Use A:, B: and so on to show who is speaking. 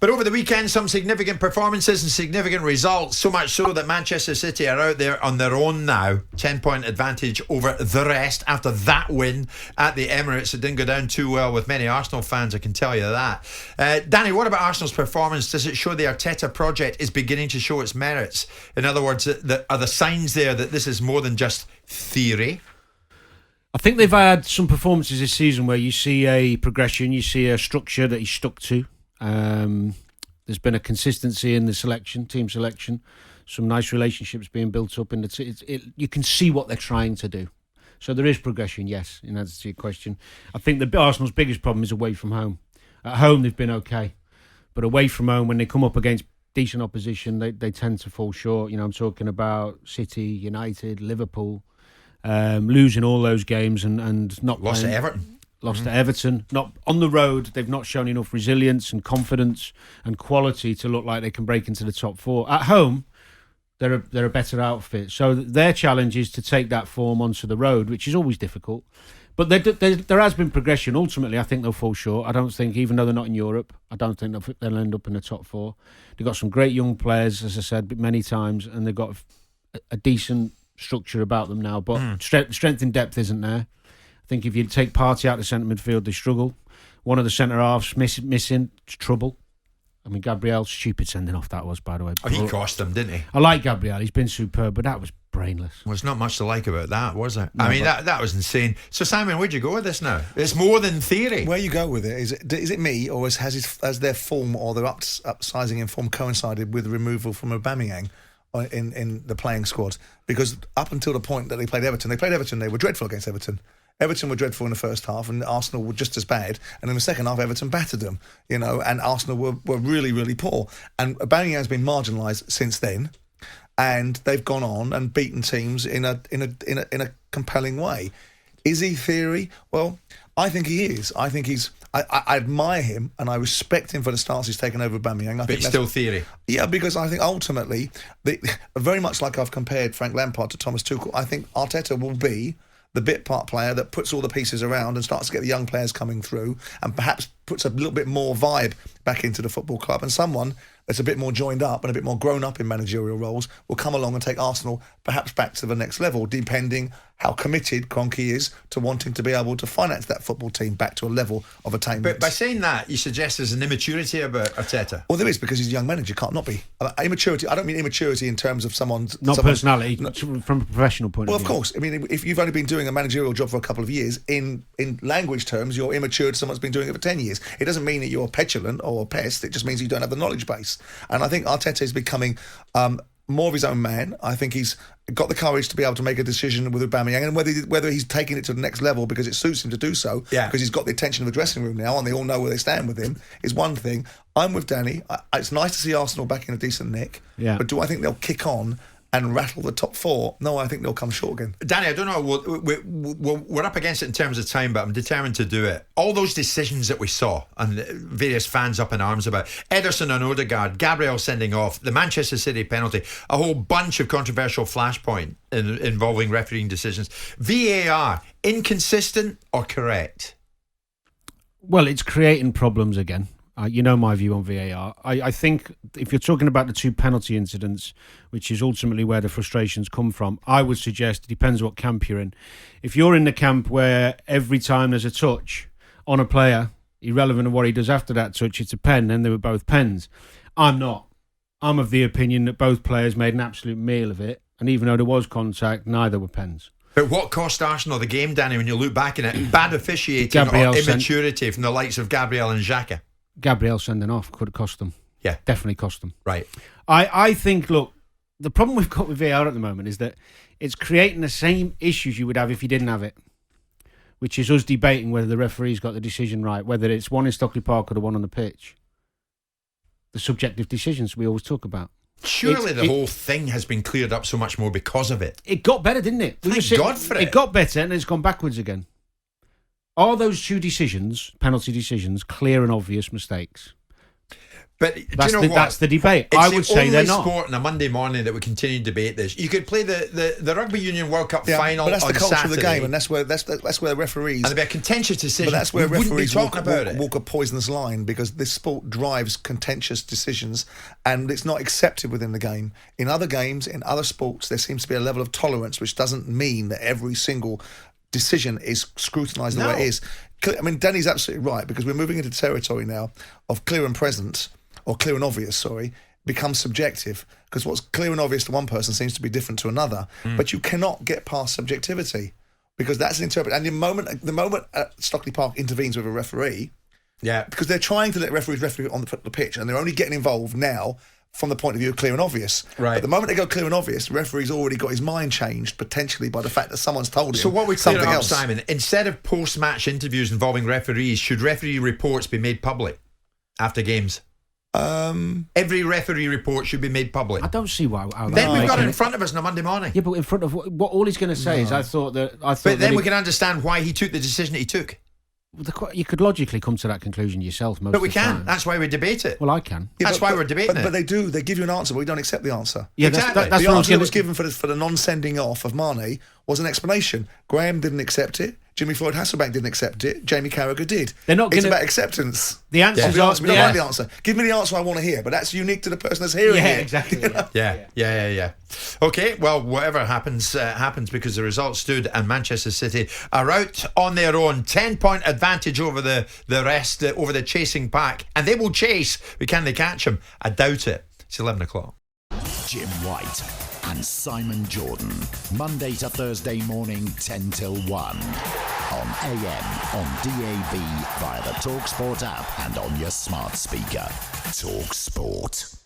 A: But over the weekend, some significant performances and significant results, so much so that Manchester City are out there on their own now. 10-point advantage over the rest after that win at the Emirates. It didn't go down too well with many Arsenal fans, I can tell you that. Danny, what about Arsenal's performance? Does it show the Arteta project is beginning to show its merits? In other words, are the signs there that this is more than just theory?
B: I think they've had some performances this season where you see a progression, you see a structure that he's stuck to. There's been a consistency in the team selection, some nice relationships being built up, and you can see what they're trying to do. So there is progression, yes, in answer to your question. I think Arsenal's biggest problem is away from home. At home, they've been okay. But away from home, when they come up against decent opposition, they tend to fall short. I'm talking about City, United, Liverpool, losing all those games and not
A: lost to Everton.
B: Lost to Everton. Not on the road, they've not shown enough resilience and confidence and quality to look like they can break into the top four. At home, they're a better outfit. So their challenge is to take that form onto the road, which is always difficult. But there has been progression. Ultimately, I think they'll fall short. I don't think, even though they're not in Europe, I don't think they'll end up in the top four. They've got some great young players, as I said many times, and they've got a decent structure about them now. But strength in depth isn't there. I think if you take Partey out of centre midfield, they struggle. One of the centre halves missing, it's trouble. I mean, Gabriel, stupid sending off that was, by the way.
A: Oh, he cost them, didn't he?
B: I like Gabriel, he's been superb, but that was brainless.
A: Well, there's not much to like about that, was there?
B: No,
A: I mean, that was insane. So, Simon, where'd you go with this now? It's more than theory.
C: Where you go with it, is it me, or has their form or their upsizing in form coincided with the removal from Aubameyang in the playing squad? Because up until the point that they played Everton, they were dreadful against Everton. Everton were dreadful in the first half, and Arsenal were just as bad. And in the second half, Everton battered them, and Arsenal were really, really poor. And Aubameyang's been marginalised since then, and they've gone on and beaten teams in a compelling way. Is he theory? Well, I think he is. I think I admire him and I respect him for the stance he's taken over Aubameyang.
A: But it's still theory.
C: Yeah, because I think ultimately, very much like I've compared Frank Lampard to Thomas Tuchel, I think Arteta will be the bit part player that puts all the pieces around and starts to get the young players coming through and perhaps puts a little bit more vibe back into the football club, and someone that's a bit more joined up and a bit more grown up in managerial roles will come along and take Arsenal perhaps back to the next level, depending how committed Kroenke is to wanting to be able to finance that football team back to a level of attainment.
A: But by saying that, you suggest there's an immaturity about Arteta?
C: Well, there is, because he's a young manager, can't not be. Immaturity, I don't mean immaturity in terms of someone's
B: personality, from a professional point of view.
C: Well, of course. I mean, if you've only been doing a managerial job for a couple of years, in language terms, you're immature to someone who's been doing it for 10 years. It doesn't mean that you're petulant or a pest, it just means you don't have the knowledge base. And I think Arteta is becoming more of his own man. I think he's got the courage to be able to make a decision with Aubameyang, and whether he's taking it to the next level because it suits him to do so, because he's got the attention of the dressing room now and they all know where they stand with him, is one thing. I'm with Danny. It's nice to see Arsenal back in a decent nick, but do I think they'll kick on and rattle the top four? No, I think they'll come short again.
A: Danny, I don't know, we're up against it in terms of time, but I'm determined to do it. All those decisions that we saw and various fans up in arms about, Ederson and Odegaard, Gabriel sending off, the Manchester City penalty, a whole bunch of controversial flashpoint involving refereeing decisions. VAR, inconsistent or correct?
B: Well, it's creating problems again. You know my view on VAR. I think if you're talking about the two penalty incidents, which is ultimately where the frustrations come from, I would suggest it depends what camp you're in. If you're in the camp where every time there's a touch on a player, irrelevant of what he does after that touch, it's a pen, then they were both pens. I'm not. I'm of the opinion that both players made an absolute meal of it, and even though there was contact, neither were pens.
A: But what cost Arsenal the game, Danny, when you look back in it? Bad officiating or immaturity from the likes of Gabriel and Xhaka?
B: Gabriel sending off could have cost them.
A: Yeah.
B: Definitely cost them.
A: Right.
B: I think, look, the problem we've got with VAR at the moment is that it's creating the same issues you would have if you didn't have it, which is us debating whether the referee's got the decision right, whether it's one in Stockley Park or the one on the pitch. The subjective decisions we always talk about.
A: Surely the whole thing has been cleared up so much more because of it.
B: It got better, didn't it?
A: Thank God for it.
B: It got better and it's gone backwards again. Are those two decisions, penalty decisions, clear and obvious mistakes?
A: But do
B: That's
A: you know what?
B: that's the debate.
A: It's
B: I would say they're
A: the only
B: not.
A: sport on a Monday morning that we continue to debate this. You could play the Rugby Union World Cup final
C: but that's
A: on
C: the culture
A: Saturday,
C: of the game, and that's where referees.
A: and there'd be a contentious decision.
C: But that's where
A: we wouldn't be
C: referees
A: talking about it.
C: walk a poisonous line, because this sport drives contentious decisions, and it's not accepted within the game. In other games, in other sports, there seems to be a level of tolerance, which doesn't mean that every single decision is scrutinised the way it is. I mean, Danny's absolutely right, because we're moving into territory now of clear and present, or clear and obvious, becomes subjective, because what's clear and obvious to one person seems to be different to another. But you cannot get past subjectivity, because that's an interpret. And the moment Stockley Park intervenes with a referee, because they're trying to let referees referee on the pitch, and they're only getting involved now from the point of view of clear and obvious.
A: Right.
C: But the moment they go clear and obvious, the referee's already got his mind changed, potentially by the fact that someone's told him
A: So what we clear
C: something
A: up,
C: else.
A: Simon, instead of post-match interviews involving referees, should referee reports be made public after games? Every referee report should be made public.
B: I don't see how that.
A: Then we've
B: makes
A: got it
B: any-
A: in front of us on a Monday morning.
B: Yeah, but in front of what all he's going to say is, I thought
A: But
B: that
A: then
B: he-
A: we can understand why he took the decision that he took.
B: you could logically come to that conclusion yourself. Most
A: But we
B: of the
A: can.
B: time.
A: That's why we debate it.
B: Well, I can.
A: That's why we're debating
C: but
A: it.
C: they give you an answer, but we don't accept the answer.
B: Yeah,
A: Exactly.
B: that's
C: The
B: what I was
C: answer that
B: going
C: was
B: to.
C: given for the non-sending off of Marnie was an explanation. Graham didn't accept it. Jimmy Floyd Hasselbank didn't accept it. Jamie Carragher did.
B: They're not
C: It's
B: gonna-
C: about acceptance.
B: The answers
C: We
B: are.
C: don't like the answer. Give me the answer I want to hear, but that's unique to the person that's hearing
B: Yeah,
C: it.
B: exactly.
A: Yeah. Okay, well, whatever happens, happens, because the results stood and Manchester City are out on their own. 10-point advantage over the rest, over the chasing pack. And they will chase, but can they catch them? I doubt it. It's 11 o'clock.
D: Jim White and Simon Jordan. Monday to Thursday morning, 10 till 1. On AM, on DAB, via the talkSPORT app and on your smart speaker. talkSPORT.